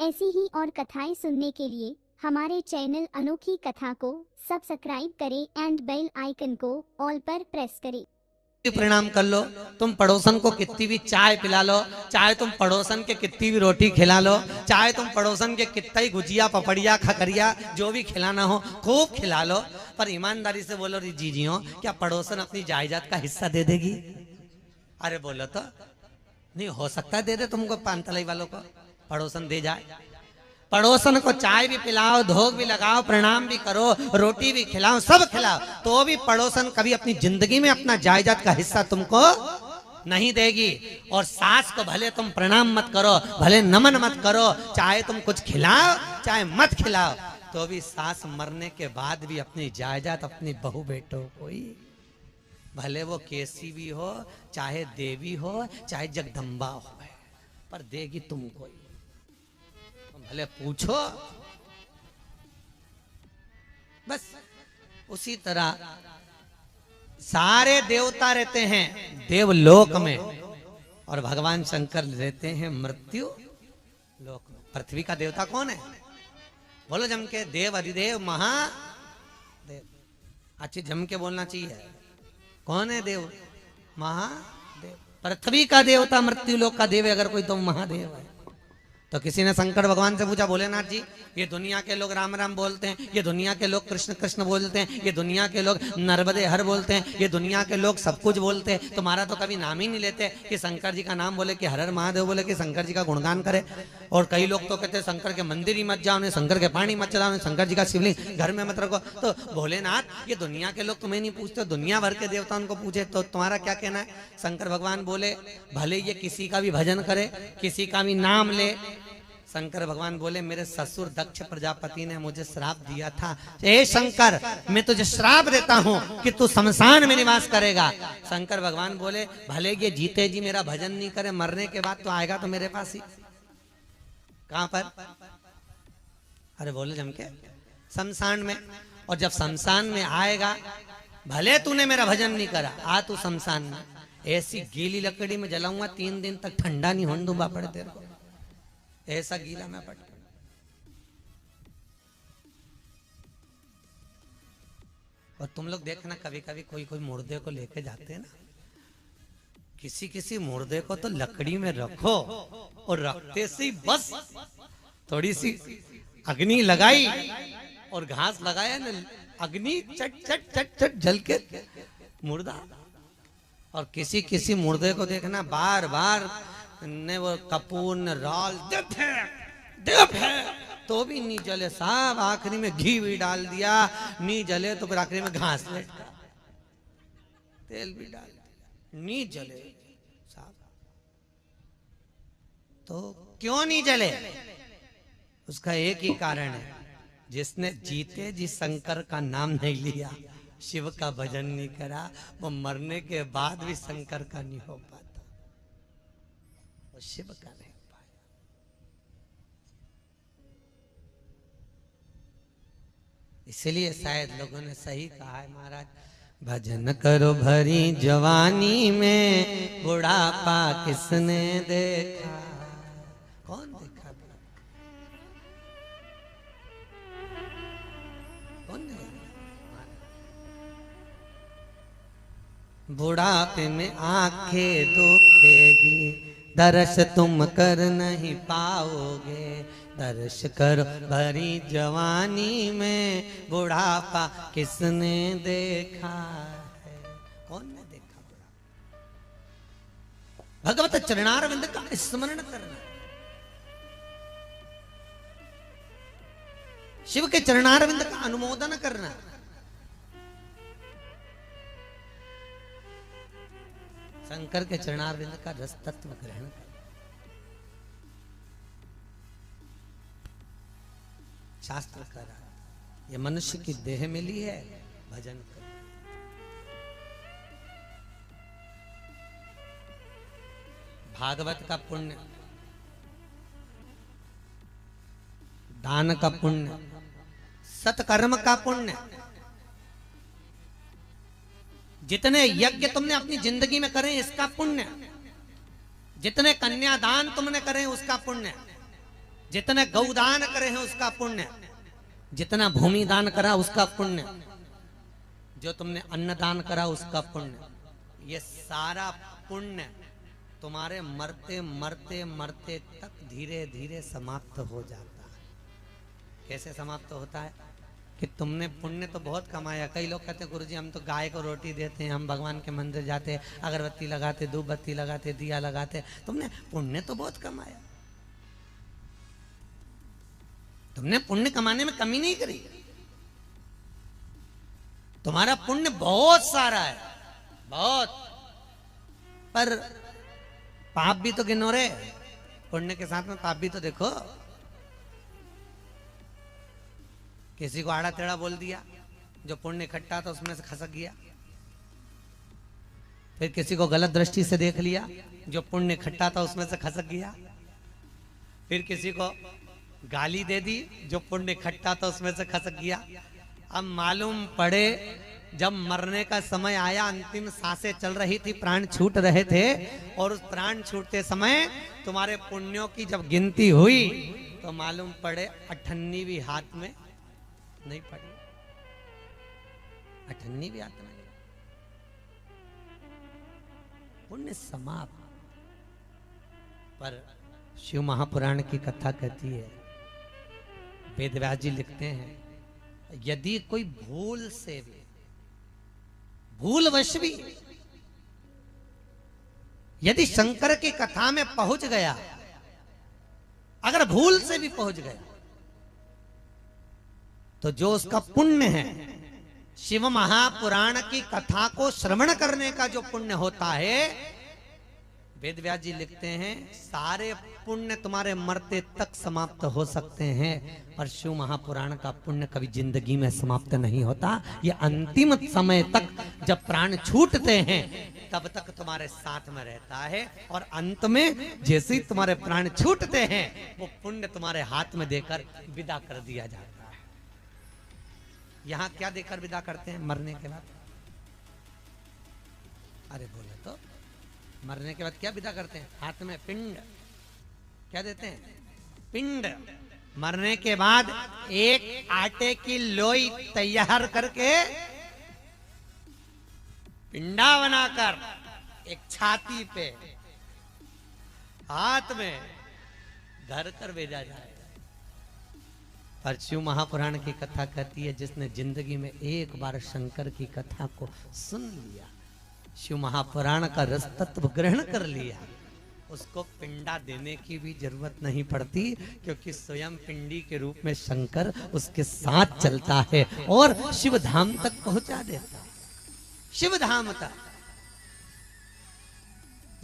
ऐसी ही और कथाएं सुनने के लिए हमारे चैनल अनोखी कथा को सब्सक्राइब करें एंड बेल आइकन को ऑल पर प्रेस करें। प्रणाम कर लो। तुम पड़ोसन को कितनी भी चाय पिला लो, चाहे तुम पड़ोसन के कितनी भी रोटी खिला लो, चाहे तुम पड़ोसन के कितना ही गुजिया पपड़िया खकरिया जो भी खिलाना हो खूब खिला लो, पर ईमानदारी से बोलो री जीजियो, क्या पड़ोसन अपनी जायदाद का हिस्सा दे देगी? अरे बोलो तो नहीं हो सकता दे दे तुमको, पानतलाई वालों को पड़ोसन दे जाए। पड़ोसन को चाय भी पिलाओ, धोख भी लगाओ, प्रणाम भी करो, रोटी भी खिलाओ, सब खिलाओ, तो भी पड़ोसन कभी अपनी जिंदगी में अपना जायदाद का हिस्सा तुमको नहीं देगी। और सास को भले तुम प्रणाम मत करो, भले नमन मत करो, चाहे तुम कुछ खिलाओ चाहे मत खिलाओ, तो भी सास मरने के बाद भी अपनी जायदाद अपनी बहू बेटों को ही, भले वो कैसी भी हो, चाहे देवी हो चाहे जगदम्बा हो, पर देगी तुमको ही। भले पूछो। बस उसी तरह सारे देवता रहते हैं देवलोक में और भगवान शंकर रहते हैं मृत्यु लोक में। पृथ्वी का देवता कौन है? बोलो जम के, देव अधिदेव महादेव। अच्छी जम के बोलना चाहिए। कौन है देव? महादेव। पृथ्वी का देवता मृत्यु लोक का देव अगर कोई तो महादेव है। तो किसी ने शंकर भगवान से पूछा, भोलेनाथ जी ये दुनिया के लोग राम राम बोलते हैं, ये दुनिया के लोग कृष्ण कृष्ण बोलते हैं, ये दुनिया के लोग नर्मदे हर बोलते हैं, ये दुनिया के लोग सब कुछ बोलते हैं, तुम्हारा तो कभी नाम ही नहीं लेते कि शंकर जी का नाम बोले, कि हर हर महादेव बोले, कि शंकर जी का गुणगान करे। और कई लोग तो कहते हैं शंकर के मंदिर ही मत जाओ, शंकर के पानी मत चलाओ, शंकर जी का शिवलिंग घर में मत रखो। तो भोलेनाथ ये दुनिया के लोग तुम्हें नहीं पूछते, दुनिया भर के देवता उनको पूछे, तो तुम्हारा क्या कहना है? शंकर भगवान बोले, भले ये किसी का भी भजन करे, किसी का भी नाम ले। शंकर भगवान बोले, मेरे ससुर दक्ष प्रजापति ने मुझे श्राप दिया था, हे शंकर मैं तुझे श्राप देता हूँ कि तू शमशान में निवास करेगा। शंकर भगवान बोले, भले ये जीते जी मेरा भजन नहीं करे, मरने के बाद तो आएगा तो मेरे पास ही। कहां पर? अरे बोले जम के, शमशान में। और जब शमशान में आएगा, भले तूने मेरा भजन नहीं करा, आ तू शमशान में, ऐसी गीली लकड़ी में जलाऊंगा 3 दिन तक ठंडा नहीं होने दूंगा पड़े तेरे को, ऐसा गीला मैं पट। और तुम लोग देखना कभी कभी कोई कोई मुर्दे को लेके जाते हैं ना, किसी किसी मुर्दे को तो लकड़ी में रखो और रखते से ही बस थोड़ी सी अग्नि लगाई और घास लगाया ना, अग्नि चट चट चट चट जल के मुर्दा। और किसी किसी मुर्दे को देखना बार बार ने वो कपूर ने राल दे तो भी नहीं जले साहब, आखिरी में घी भी डाल दिया, नहीं जले तो फिर आखिरी में घास लटका, तेल भी डाल दिया, नहीं जले साहब। तो क्यों नहीं जले? उसका एक ही कारण है, जिसने जीते जी शंकर का नाम नहीं लिया, शिव का भजन नहीं करा, वो मरने के बाद भी शंकर का नहीं हो पाता, शिव का नहीं पाया। इसलिए शायद लोगों ने सही कहा है महाराज, भजन करो भरी जवानी में, बुढ़ापा किसने देखा? कौन देखा? कौन देखा? बुढ़ापे में आंखें दुखेगी, दर्श तुम कर नहीं पाओगे, दर्श करो भरी जवानी में, बुढ़ापा किसने देखा है? कौन ने देखा बुढ़ापा? भगवत चरणारविंद का स्मरण करना, शिव के चरणारविंद का अनुमोदन करना, शंकर के चरणारविंद का रस तत्व ग्रहण कर। शास्त्र कर रहा है, ये मनुष्य की देह मिली है, भजन कर। भागवत का पुण्य, दान का पुण्य, सत्कर्म का पुण्य, जितने यज्ञ तुमने अपनी जिंदगी में करे इसका पुण्य, जितने कन्यादान तुमने करे उसका पुण्य, जितने गौदान करे हैं उसका पुण्य, जितना भूमि दान करा उसका पुण्य, जो तुमने अन्नदान करा उसका पुण्य, ये सारा पुण्य तुम्हारे मरते मरते मरते तक धीरे धीरे समाप्त हो जाता है। कैसे समाप्त होता है कि तुमने पुण्य तो बहुत कमाया। कई लोग कहते हैं गुरुजी हम तो गाय को रोटी देते हैं, हम भगवान के मंदिर जाते, अगरबत्ती लगाते, धूप बत्ती लगाते, दिया लगाते, तुमने पुण्य तो बहुत कमाया, तुमने पुण्य कमाने में कमी नहीं करी, तुम्हारा पुण्य बहुत सारा है, बहुत, पर पाप भी तो गिनो रे, पुण्य के साथ में पाप भी तो देखो। किसी को आड़ा टेढ़ा बोल दिया, जो पुण्य इकट्ठा था उसमें से खसक गया। फिर किसी को गलत दृष्टि से देख लिया, जो पुण्य इकट्ठा था उसमें से खसक गया। फिर किसी को गाली दे दी, जो पुण्य इकट्ठा था उसमें से खसक गया। अब मालूम पड़े जब मरने का समय आया, अंतिम सांसें चल रही थी, प्राण छूट रहे थे, और उस प्राण छूटते समय तुम्हारे पुण्यों की जब गिनती हुई तो मालूम पड़े 98 भी हाथ में नहीं पड़ी, 98 भी हाथ में नहीं, पुण्य समाप्त। पर शिव महापुराण की कथा कहती है, वेदव्यास जी लिखते हैं, यदि कोई भूल से भी, भूलवश भी यदि शंकर की कथा में पहुंच गया, अगर भूल से भी पहुंच गया, तो जो उसका पुण्य है, शिव महापुराण की कथा को श्रवण करने का जो पुण्य होता है, वेदव्यास जी लिखते हैं सारे पुण्य तुम्हारे मरते तक समाप्त हो सकते हैं, पर शिव महापुराण का पुण्य कभी जिंदगी में समाप्त नहीं होता। ये अंतिम समय तक जब प्राण छूटते हैं तब तक तुम्हारे साथ में रहता है, और अंत में जैसे ही तुम्हारे प्राण छूटते हैं वो पुण्य तुम्हारे हाथ में देकर विदा कर दिया जाता है। यहाँ क्या देकर विदा करते हैं मरने के बाद? अरे बोले तो मरने के बाद क्या विदा करते हैं? हाथ में पिंड क्या देते हैं? पिंड। मरने के बाद एक आटे की लोई तैयार करके पिंडा बनाकर एक छाती पे हाथ में धर कर भेजा जाए। पर शिव महापुराण की कथा कहती है, जिसने जिंदगी में एक बार शंकर की कथा को सुन लिया, शिव महापुराण का रस तत्व ग्रहण कर लिया, उसको पिंडा देने की भी जरूरत नहीं पड़ती, क्योंकि स्वयं पिंडी के रूप में शंकर उसके साथ चलता है और शिव धाम तक पहुंचा देता है। शिव धाम तक।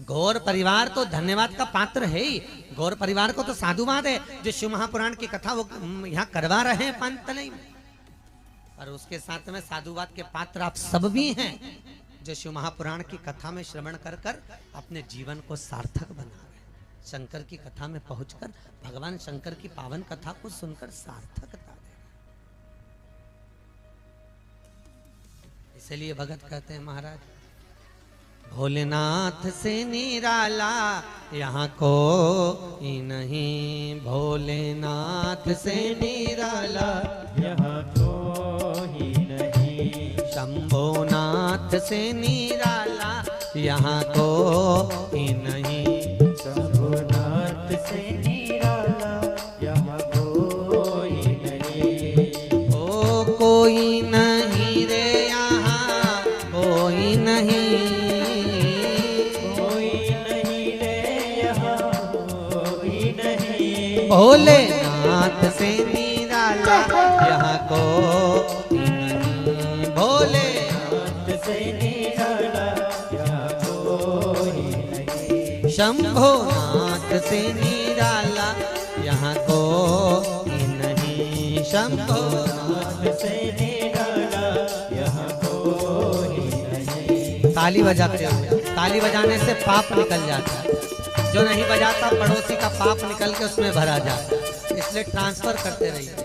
गौर परिवार तो धन्यवाद का पात्र है ही। गौर परिवार को तो साधुवाद है जो शिव महापुराण की कथा वो यहाँ करवा रहे हैं पांचतनई में, पर उसके साथ में साधुवाद के पात्र आप सब भी हैं, जो शिव महापुराण की कथा में श्रवण कर कर अपने जीवन को सार्थक बना रहे हैं। शंकर की कथा में पहुंचकर भगवान शंकर की पावन कथा को सुनकर सार्थकता दे। इसलिए भगत कहते हैं महाराज, भोलेनाथ से निराला यहाँ कोई नहीं, भोलेनाथ से निराला यहाँ कोई नहीं, शंभोनाथ से निराला यहाँ कोई नहीं, शंभुनाथ से निराला यहाँ कोई नहीं, ओ कोई नहीं रे यहाँ कोई नहीं, कोई नहीं रे यहाँ कोई नहीं, भोलेनाथ से निराला यहाँ कोई नहीं, भोलेनाथ से निराला यहाँ कोई नहीं, शंभोनाथ से निराला यहाँ कोई नहीं, शंभोनाथ से निराला यहाँ कोई नहीं। ताली बजाते हो, ताली बजाने से पाप निकल जाता है, जो नहीं बजाता पड़ोसी का पाप निकल के उसमें भरा जाता है, इसलिए ट्रांसफर करते रहिए।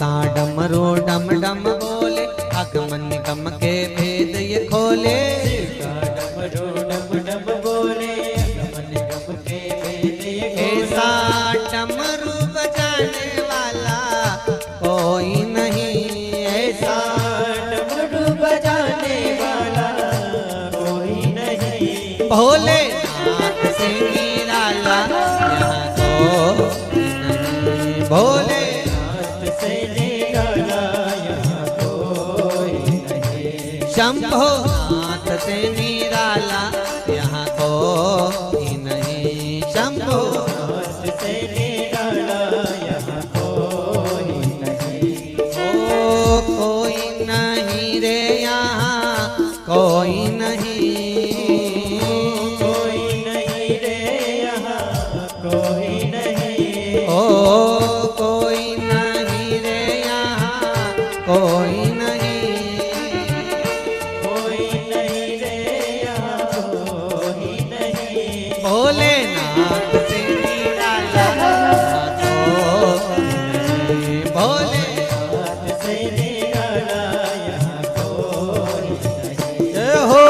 जिसका डमरू डम डम बोले आगमन निगम के भेद ये खोले। जिसका डमरू डम डम बोले आगमन निगम के भेद ये ऐसा डमरू बजाने वाला कोई नहीं, ऐसा डमरू बजाने वाला कोई नहीं। भोलेनाथ से निराला यहाँ कोई नहीं, भोलेनाथ से निराला यहाँ कोई नहीं। शंभोनाथ से निराला यहाँ कोई नहीं, शंभोनाथ से निराला यहाँ कोई नहीं। ओ कोई नहीं रे यहाँ कोई नहीं, कोई नहीं रे यहाँ कोई नहीं। ओ कोई नहीं रे यहाँ कोई नहीं, कोई नहीं रे यहाँ कोई नहीं। भोलेनाथ से निराला कोई नहीं, भोलेनाथ से निराला यहाँ कोई नहीं। जय हो।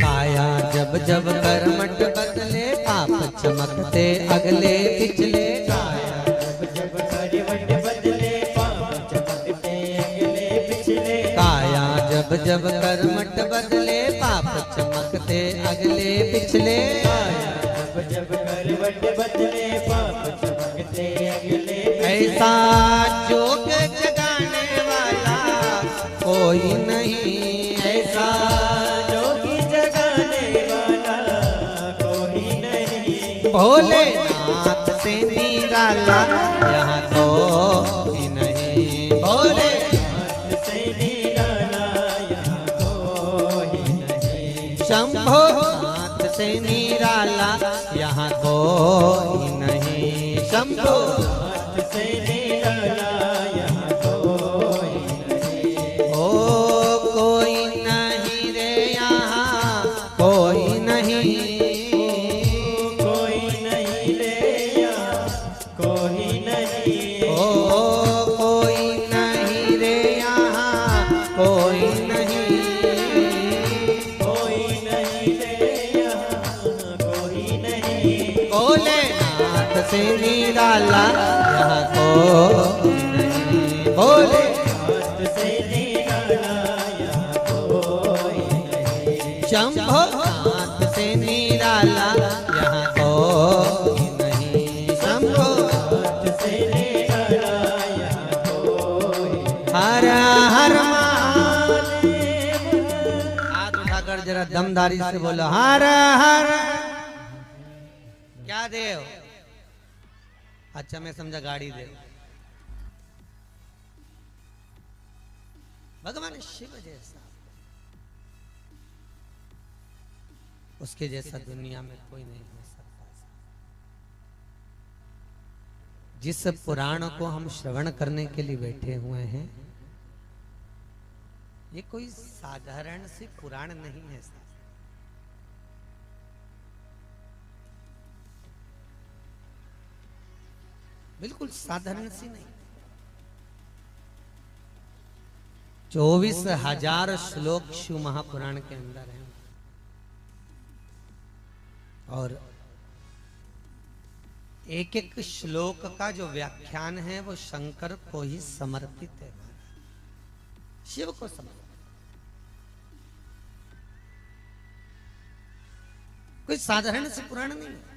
काया जब जब कर्मठ बदले पाप चमकते अगले पिछले, काया जब जब करवट बदले पाप चमकते अगले पिछले। काया जब जब कर्मठ बदले पाप चमकते अगले पिछले। काया जब जब करवट बदले पाप चमकते अगले पिछले। ऐसा जोग जगाने वाला कोई नहीं, ऐसा जोगी जगाने वाला कोई नहीं। भोलेनाथ से निराला यहाँ कोई नहीं, भोलेनाथ से निराला यहाँ कोई नहीं। शंभोनाथ से निराला यहाँ कोई नहीं, शंभोनाथ से निराला यहाँ कोई नहीं। ओ कोई नहीं रे यहाँ कोई नहीं, कोई नहीं रे यहाँ कोई नहीं। ओ कोई नहीं रे यहाँ कोई नहीं, कोई नहीं रे यहाँ कोई नहीं। भोलेनाथ से निराला यहाँ कोई नहीं, भोलेनाथ से निराला यहाँ कोई नहीं। शंभोनाथ से निराला यहाँ कोई नहीं, शंभोनाथ से निराला यहाँ कोई नहीं। हर हर महादेव। हाथ उठाकर जरा दमदारी से बोलो हर हर। क्या देव? अच्छा मैं समझा गाड़ी देव। भगवान शिव जैसा, उसके जैसा दुनिया में कोई नहीं हो सकता। जिस पुराण को हम श्रवण करने के लिए बैठे हुए हैं, ये कोई साधारण सी पुराण नहीं है। बिल्कुल साधारण सी नहीं। 24,000 श्लोक शिव महापुराण के अंदर हैं और एक एक श्लोक का जो व्याख्यान है वो शंकर को ही समर्पित है, शिव को समर्पित। कोई साधारण से पुराण नहीं है।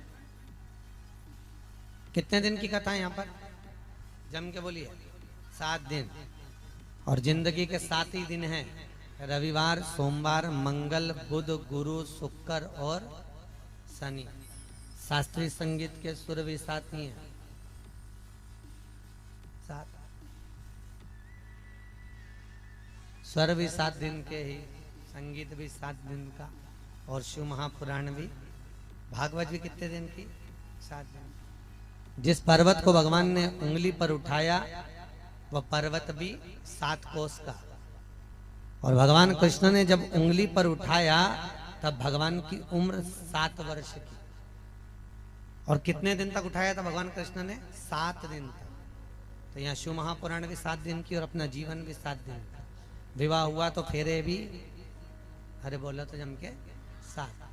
कितने दिन की कथा है यहाँ पर? जम के बोलिए। 7 दिन, और जिंदगी के 7 ही दिन हैं, रविवार, सोमवार, मंगल, बुध, गुरु, शुक्र और शनि। शास्त्रीय संगीत के सुर भी 7 ही हैं, 7 स्वर भी 7 दिन के ही, संगीत भी 7 दिन का, और शिव महापुराण भी, भागवत भी कितने दिन की? 7 दिन। जिस पर्वत को भगवान ने उंगली पर उठाया वह पर्वत भी 7 कोस का, और भगवान कृष्ण ने जब उंगली पर उठाया तब भगवान की उम्र 7 वर्ष की। और कितने दिन तक उठाया था भगवान कृष्ण ने? 7 दिन तक। तो यहाँ शिव महापुराण भी 7 दिन की और अपना जीवन भी 7 दिन का। विवाह हुआ तो फेरे भी, अरे बोलो तो जम के 7,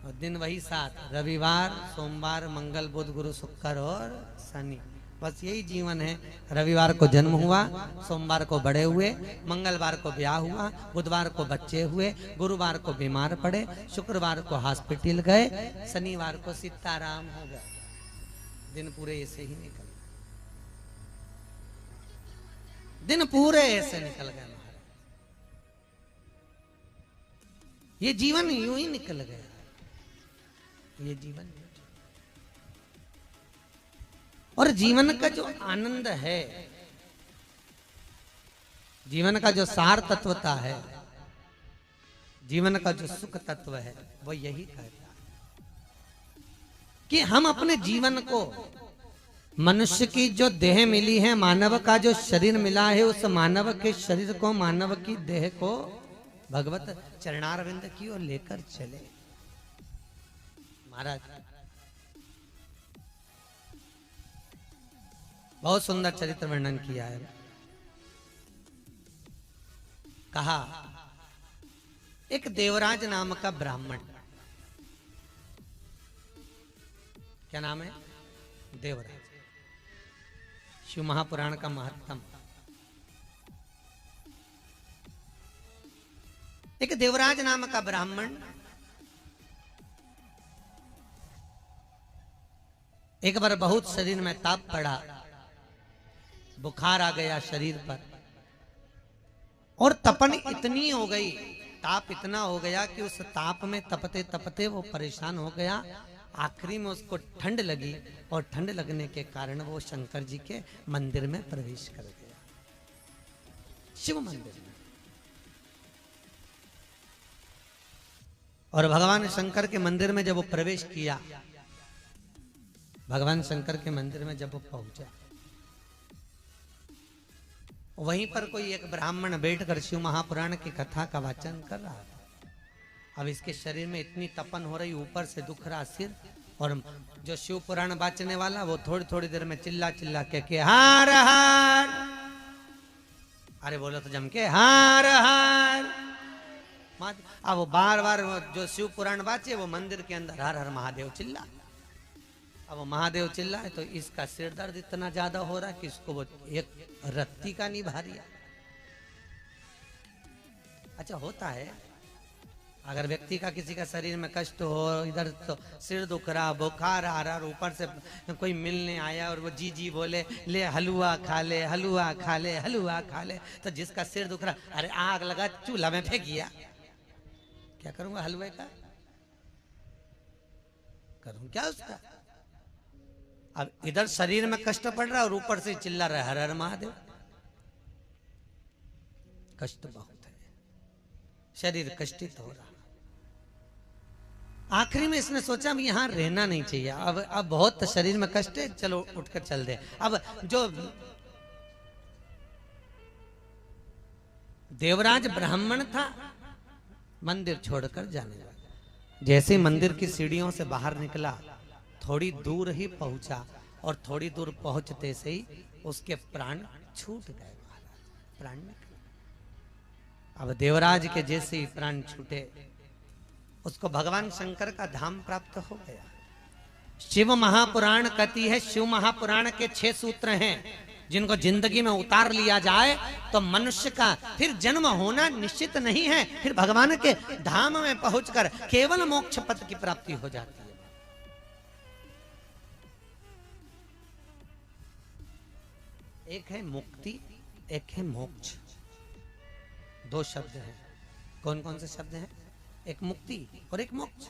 और दिन वही 7, रविवार, सोमवार, मंगल, बुध, गुरु, शुक्र और शनि। बस यही जीवन है। रविवार को जन्म हुआ, सोमवार को बड़े हुए, मंगलवार को ब्याह हुआ, बुधवार को बच्चे हुए, गुरुवार को बीमार पड़े, शुक्रवार को हॉस्पिटल गए, शनिवार को सीताराम हो गए। दिन पूरे ऐसे ही निकल गए, दिन पूरे ऐसे निकल गए। ये जीवन यूं ही निकल गया, ये जीवन। और जीवन का जो आनंद है, जीवन का जो सार तत्वता है, जीवन का जो सुख तत्व है, वो यही कहता है कि हम अपने जीवन को, मनुष्य की जो देह मिली है, मानव का जो शरीर मिला है, उस मानव के शरीर को, मानव की देह को भगवत चरणारविंद की ओर लेकर चले। महाराज बहुत सुंदर चरित्र वर्णन किया है। कहा एक देवराज नाम का ब्राह्मण, क्या नाम है? देवराज। शिव महापुराण का महत्तम। एक देवराज नाम का ब्राह्मण एक बार बहुत शरीर में ताप पड़ा, बुखार आ गया शरीर पर, और तपन इतनी हो गई, ताप इतना हो गया कि उस ताप में तपते तपते वो परेशान हो गया। आखिरी में उसको ठंड लगी, और ठंड लगने के कारण वो शंकर जी के मंदिर में प्रवेश कर गया, शिव मंदिर में। और भगवान शंकर के मंदिर में जब वो प्रवेश किया, भगवान शंकर के मंदिर में जब वो पहुंचा, वहीं पर कोई एक ब्राह्मण बैठकर शिव महापुराण की कथा का वाचन कर रहा था। अब इसके शरीर में इतनी तपन हो रही, ऊपर से दुख रहा सिर, और जो शिव पुराण वाचने वाला वो थोड़ी थोड़ी देर में चिल्ला चिल्ला के हार हार, अरे बोलो तो जम के हार हार। अब वो बार बार जो शिव पुराण वाचे वो मंदिर के अंदर हर हर महादेव चिल्ला। अब वो महादेव चिल्लाए तो इसका सिर दर्द इतना ज्यादा हो रहा है कि इसको वो एक रत्ती का नहीं भा रिया। अच्छा होता है, अगर व्यक्ति का किसी का शरीर में कष्ट हो, इधर तो सिर दुख रहा, बुखार आ रहा, और ऊपर से कोई मिलने आया और वो जी जी बोले ले हलवा खा ले, हलवा खा ले, हलवा खा ले, तो जिसका सिर दुख रहा, अरे आग लगा चूल्हा में फेंक दिया, क्या करूंगा हलवे का, करूं क्या उसका। अब इधर शरीर में कष्ट पड़ रहा और ऊपर से चिल्ला रहा हर हर महादेव। कष्ट बहुत है, शरीर कष्टित हो रहा। आखिरी में इसने सोचा अब यहां रहना नहीं चाहिए, अब बहुत शरीर में कष्ट है, चलो उठकर चल दे। अब जो देवराज ब्राह्मण था मंदिर छोड़कर जाने लगा। जैसे मंदिर की सीढ़ियों से बाहर निकला, थोड़ी दूर ही पहुंचा, और थोड़ी दूर पहुंचते से ही उसके प्राण छूट गए। महाराज प्राण निकले। अब देवराज के जैसे ही प्राण छूटे, उसको भगवान शंकर का धाम प्राप्त हो गया। शिव महापुराण कहती है, शिव महापुराण के 6 सूत्र हैं जिनको जिंदगी में उतार लिया जाए तो मनुष्य का फिर जन्म होना निश्चित नहीं है, फिर भगवान के धाम में पहुंचकर केवल मोक्ष पद की प्राप्ति हो जाती है। एक है मुक्ति, एक है मोक्ष। दो शब्द हैं। कौन कौन से शब्द हैं? एक मुक्ति और एक मोक्ष।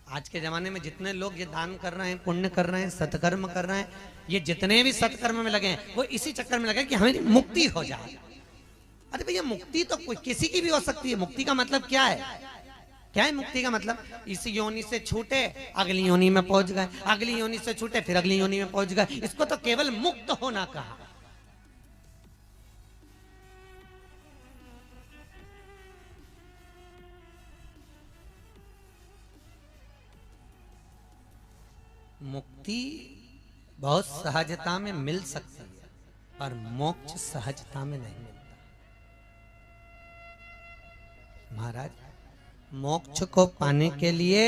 आज के जमाने में जितने लोग ये दान कर रहे हैं, पुण्य कर रहे हैं, सत्कर्म कर रहे हैं, ये जितने भी सत्कर्म में लगे हैं वो इसी चक्कर में लगे कि हमें मुक्ति हो जाए। अरे भैया मुक्ति तो कोई किसी की भी हो सकती है। मुक्ति का मतलब क्या है? क्या है मुक्ति का मतलब? इस योनि से छूटे अगली योनि में पहुंच गए, अगली योनि से छूटे फिर अगली योनि में पहुंच गए। इसको तो केवल मुक्त होना कहा। मुक्ति बहुत सहजता में मिल सकती है, पर मोक्ष सहजता में नहीं मिलता। महाराज, मोक्ष को पाने के लिए,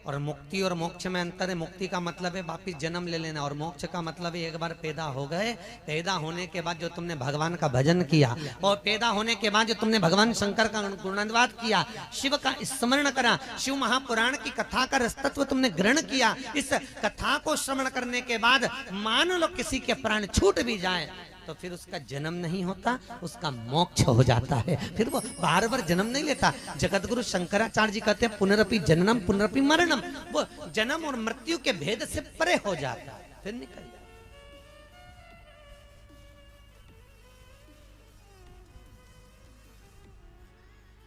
और मुक्ति और मोक्ष में अंतर है। मुक्ति का मतलब है वापिस जन्म ले लेना, और मोक्ष का मतलब है एक बार पैदा हो गए, पैदा होने के बाद जो तुमने भगवान का भजन किया, और पैदा होने के बाद जो तुमने भगवान शंकर का गुणानुवाद किया, शिव का स्मरण करा, शिव महापुराण की कथा का रसतत्व तुमने ग्रहण किया, इस कथा को श्रवण करने के बाद मान लो किसी के प्राण छूट भी जाए तो फिर उसका जन्म नहीं होता, उसका मोक्ष हो जाता है। फिर वो बार बार जन्म नहीं लेता। जगतगुरु शंकराचार्य जी कहते हैं पुनरपि जननम पुनरपि मरणम। वो जन्म और मृत्यु के भेद से परे हो जाता है, फिर निकल जाता।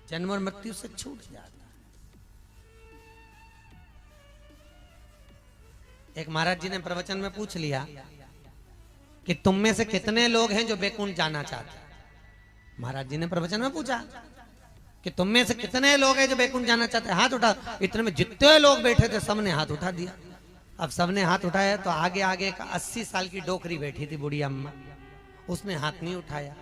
जन्म और मृत्यु से छूट जाता है। एक महाराज जी ने प्रवचन में पूछ लिया कि तुम में से कितने लोग हैं जो बैकुंठ जाना चाहते हैं? महाराज जी ने प्रवचन में पूछा कि तुम में से कितने लोग हैं जो बैकुंठ जाना चाहते हैं? हाथ उठा। इतने में जितने लोग बैठे थे सबने हाथ उठा दिया। अब सबने हाथ उठाया तो आगे आगे एक 80 साल की डोकरी बैठी थी, बूढ़ी अम्मा, उसने हाथ नहीं उठाया।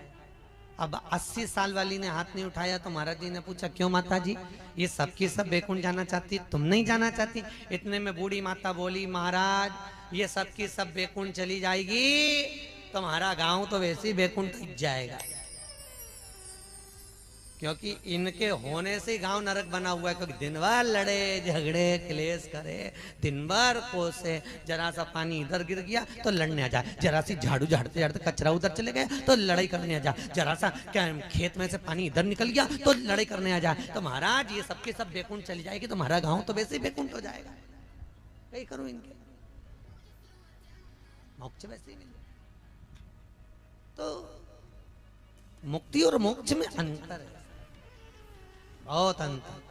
अब 80 साल वाली ने हाथ नहीं उठाया तो महाराज जी ने पूछा, क्यों माता जी, ये सबकी सब बैकुंठ जाना चाहती, तुम नहीं जाना चाहती? इतने में बूढ़ी माता बोली, महाराज ये सबकी सब बैकुंठ चली जाएगी, तुम्हारा गांव तो वैसे ही बैकुंठ जाएगा, क्योंकि इनके होने से गांव नरक बना हुआ है। क्योंकि दिन भर लड़े झगड़े क्लेश करे, दिन भर कोसे, जरा सा पानी इधर गिर गया तो लड़ने आ जाए, जरा सी झाड़ू झाड़ते झाड़ते कचरा उधर चले गए तो लड़ाई करने आ जाए, जरा सा क्या खेत में से पानी इधर निकल गया तो लड़ाई करने आ जाए। तो महाराज ये सबके सब बैकुंठ चली जाएगी, तुम्हारा गाँव तो वैसे ही बैकुंठ हो जाएगा। कहीं करो इनके मोक्ष वैसे ही मिल। तो मुक्ति और मोक्ष में अंतर है, बहुत अंतर।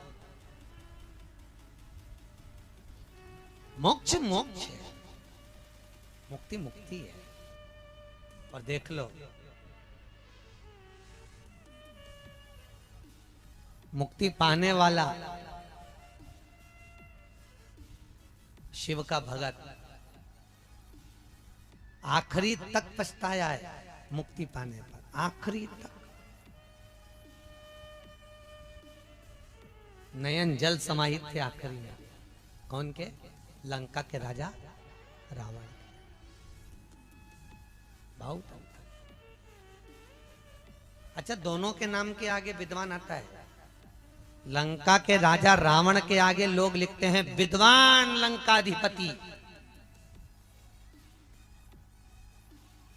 मोक्ष मोक्ष है, मुक्ति मुक्ति है। और देख लो, मुक्ति पाने वाला शिव का भगत आखिरी तक पछताया है मुक्ति पाने पर, आखिरी तक। नयन जल समाहित थे आखिरी में। कौन के? लंका के राजा रावण। बहुत अच्छा, दोनों के नाम के आगे विद्वान आता है। लंका के राजा रावण के आगे लोग लिखते हैं विद्वान लंकाधिपति,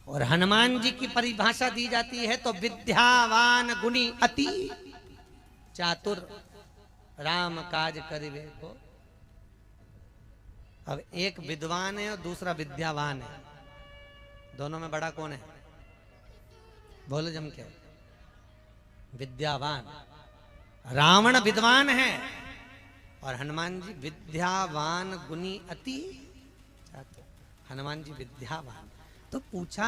और हनुमान जी की परिभाषा दी जाती है तो विद्यावान गुणी अति चातुर राम काज करिबे को। अब एक विद्वान है और दूसरा विद्यावान है, दोनों में बड़ा कौन है? बोलो जम के। विद्यावान। रावण विद्वान है और हनुमान जी विद्यावान गुणी अति चातुर। हनुमान जी विद्यावान। तो पूछा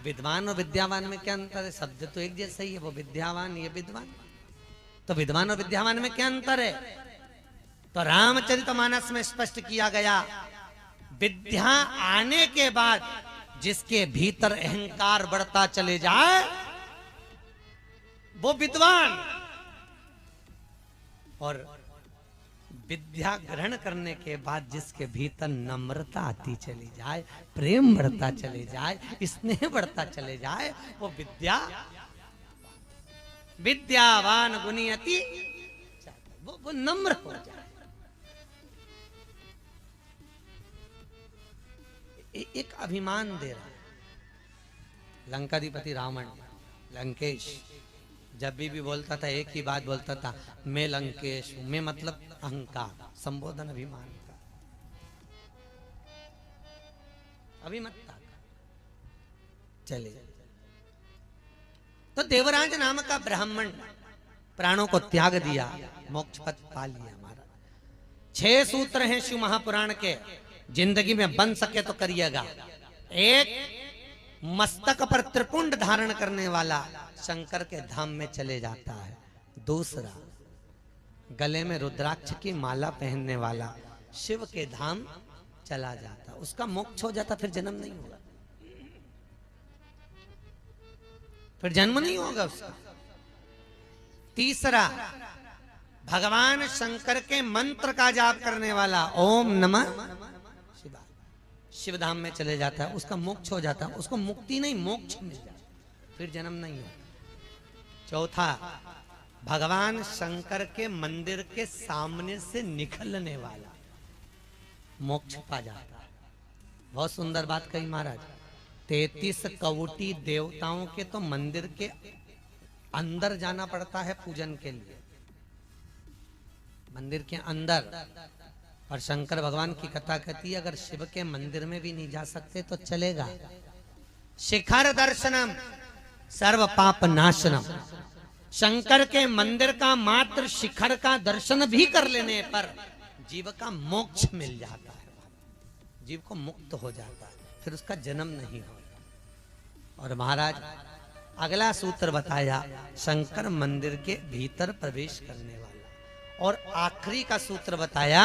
विद्वान और विद्यावान में क्या अंतर है? शब्द तो एक जैसा ही है, वो विद्यावान ये विद्वान। तो विद्वान और विद्यावान में क्या अंतर है? तो रामचरितमानस में स्पष्ट किया गया, विद्या आने के बाद जिसके भीतर अहंकार बढ़ता चले जाए वो विद्वान, और विद्या ग्रहण करने के बाद जिसके भीतर नम्रता आती चली जाए, प्रेम बढ़ता चले जाए, स्नेह बढ़ता चले जाए, वो विद्यावान गुणी अति, वो नम्र हो जाए। एक अभिमान दे रहा है, लंकाधिपति रावण, लंकेश, जब भी बोलता था एक ही बात बोलता था, मैं लंकेश हूं। मैं मतलब अहंकार, संबोधन अभिमान का, अभिमत्ता का। चले तो देवराज नाम का ब्राह्मण प्राणों को त्याग दिया, मोक्ष पद पा लिया। हमारा 6 सूत्र हैं शिव महापुराण के, जिंदगी में बन सके तो करिएगा। एक, मस्तक पर त्रिपुंड धारण करने वाला शंकर के धाम में चले जाता है। दूसरा, गले में रुद्राक्ष की माला पहनने वाला शिव के धाम चला जाता, उसका मोक्ष हो जाता, फिर जन्म नहीं होगा, फिर जन्म नहीं होगा उसका। तीसरा, भगवान शंकर के मंत्र का जाप करने वाला ओम नमः शिवाय, शिव धाम में चले जाता है, उसका मोक्ष हो जाता है, उसको मुक्ति नहीं मोक्ष मिल जाता, फिर जन्म नहीं होगा। चौथा, भगवान शंकर के मंदिर के सामने से निकलने वाला मोक्ष पा जाता है। बहुत सुंदर बात कही महाराज। 33 कवोटी देवताओं के तो मंदिर के अंदर जाना पड़ता है पूजन के लिए, मंदिर के अंदर। और शंकर भगवान की कथा कहती है, अगर शिव के मंदिर में भी नहीं जा सकते तो चलेगा। शिखर दर्शनम सर्व पाप नाशनम, शंकर के मंदिर का मात्र शिखर का दर्शन भी कर लेने पर जीव का मोक्ष मिल जाता है, जीव को मुक्त हो जाता है, फिर उसका जन्म नहीं होता। और महाराज अगला सूत्र बताया, शंकर मंदिर के भीतर प्रवेश करने वाला। और आखिरी का सूत्र बताया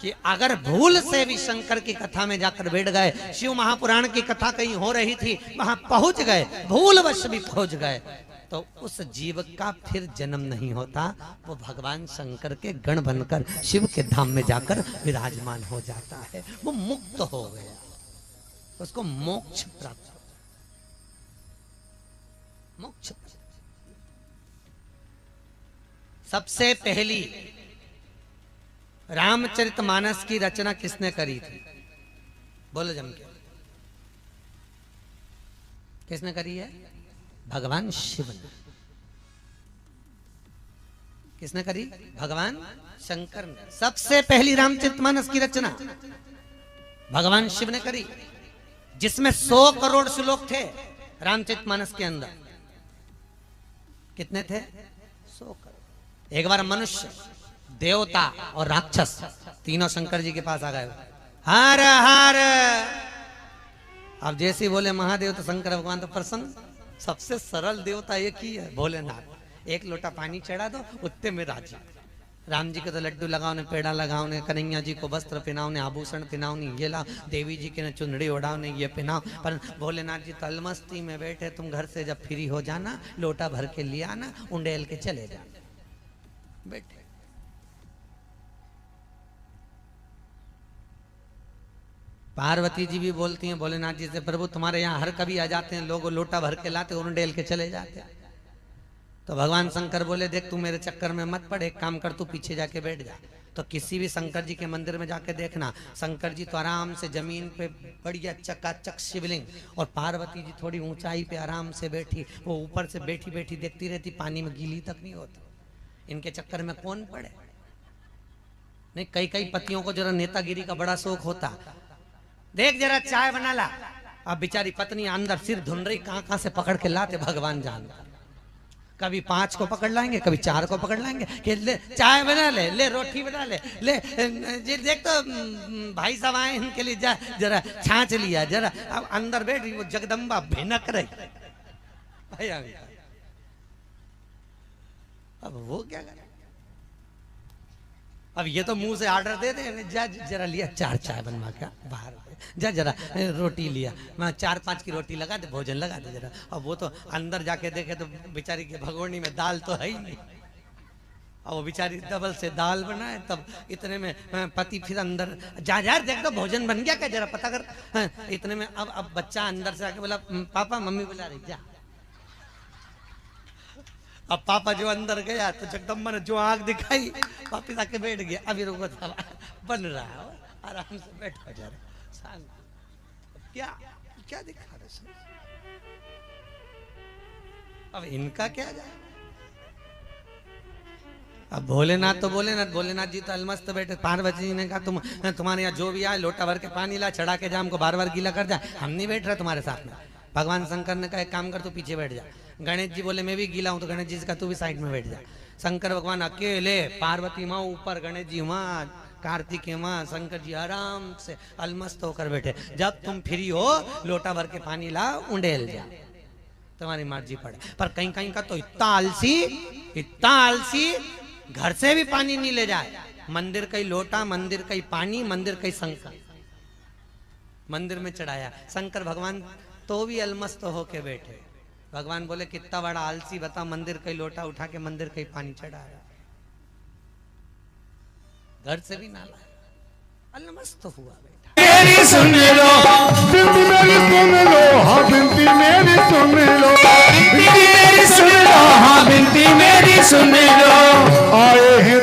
कि अगर भूल से भी शंकर की कथा में जाकर बैठ गए, शिव महापुराण की कथा कहीं हो रही थी, वहां पहुंच गए, भूलवश भी पहुंच गए, तो उस जीव का फिर जन्म नहीं होता, वो भगवान शंकर के गण बनकर शिव के धाम में जाकर विराजमान हो जाता है, वो मुक्त हो गया, उसको मोक्ष प्राप्त, मोक्ष। सबसे पहली रामचरितमानस की रचना किसने करी थी? बोलो जम के, किसने करी है? भगवान शिव ने। किसने करी? भगवान शंकर ने। सबसे पहली रामचरितमानस की रचना भगवान शिव ने करी, जिसमें 100 करोड़ श्लोक थे रामचरितमानस के अंदर। कितने थे? 100 करोड़। एक बार मनुष्य, देवता और राक्षस तीनों शंकर जी के पास आ गए, हर हर। अब जैसे ही बोले महादेव तो शंकर भगवान तो प्रसन्न। सबसे सरल देवता एक ही है, भोलेनाथ। एक लोटा पानी चढ़ा दो, उतने में राजी। राम जी के तो लड्डू लगाओ ने, पेड़ा लगाओ ने, कन्हैया जी को वस्त्र पहनाओ ने, आभूषण पहनाओ ने, ये लाओ, देवी जी के ने चुनड़ी ओढ़ाओ ने, ये पहनाओ। पर भोलेनाथ जी तो अलमस्ती में बैठे, तुम घर से जब फ्री हो जाना, लोटा भर के लिया आना, उंडेल के चले जाना। बैठे पार्वती जी भी बोलती हैं भोलेनाथ जी से, प्रभु तुम्हारे यहाँ हर कभी आ जाते हैं लोग, लोटा भर के लाते, उंडेल के चले जाते। तो भगवान शंकर बोले, देख तू मेरे चक्कर में मत पड़, एक काम कर, तू पीछे जाके बैठ जा। तो किसी भी शंकर जी के मंदिर में जाके देखना, शंकर जी तो आराम से जमीन पे बढ़िया चकाचक शिवलिंग, और पार्वती जी थोड़ी ऊंचाई पे आराम से बैठी, वो ऊपर से बैठी बैठी देखती रहती, पानी में गीली तक नहीं होती। इनके चक्कर में कौन पड़े? नहीं, कई कई पतियों को जरा नेतागिरी का बड़ा शौक होता। देख जरा चाय बना ला, अब बेचारी पत्नी अंदर सिर धुन रही, कहां से पकड़ के लाते भगवान जान। कभी 5 को पकड़ लाएंगे, कभी 4 को पकड़ लाएंगे कि ले चाय बना ले, ले रोटी बना ले, ले ये देख तो भाई साहब आए इनके लिए जा जरा छाछ लिया जरा। अब अंदर बैठ रही वो जगदम्बा भिनक रही भाई। अब वो क्या करे? अब ये तो मुंह से ऑर्डर दे दे, जा जरा लिया 4 चाय बनवा के बाहर, जा जरा रोटी लिया, मैं 4-5 की रोटी लगा दे, भोजन लगा दे जरा। अब वो तो अंदर जाके देखे तो बेचारी के भगोनी में दाल तो है ही नहीं, और वो बेचारी डबल से दाल बनाए। तब इतने में पति फिर अंदर जा जा देख तो भोजन बन गया क्या, जरा पता कर। इतने में अब बच्चा अंदर से आके बोला, पापा मम्मी बुला रही, जा। अब पापा जो अंदर गया तो जगदम्बा ने जो आग दिखाई, वापिस आके बैठ गया। अभी रुको बन रहा है, आराम से बैठो जरा। क्या क्या दिखा रहे? अब इनका क्या जाए। अब भोलेनाथ तो भोलेनाथ जी तो अलमस्त बैठे। पार्वती जी ने कहा तुम्हारे यहाँ जो भी आए लोटा भर के पानी ला, चढ़ा के जा, हमको बार बार गीला कर जाए, हम नहीं बैठ रहे तुम्हारे साथ में। भगवान शंकर ने कहा एक काम कर, तू पीछे बैठ जा। गणेश जी बोले मैं भी गीला हूं, तो गणेश जी का तू भी साइड में बैठ जा। शंकर भगवान अकेले, पार्वती माँ ऊपर, गणेश जी वहां, कार्तिकेय माँ, शंकर जी आराम से अलमस्त होकर बैठे। जब तुम फ्री हो लोटा भर के पानी ला, उंडेल जा, तुम्हारी मर्जी पड़े। पर कहीं कहीं का तो इतना आलसी घर से भी पानी नहीं ले जाए। मंदिर का ही लोटा, मंदिर का ही पानी, मंदिर का ही शंकर मंदिर में चढ़ाया। शंकर भगवान तो भी अलमस्त होके बैठे। भगवान बोले कितना बड़ा आलसी बता, मंदिर का ही लोटा उठा के मंदिर का ही पानी चढ़ाया, घर से भी ना लाया, अलमस्त हुआ बेटा। मेरी सुन लो, बिनती मेरी सुन लो, हाँ बिनती मेरी सुन लो, बिनती मेरी सुन लो, हाँ बिनती मेरी सुन लो। आए हैं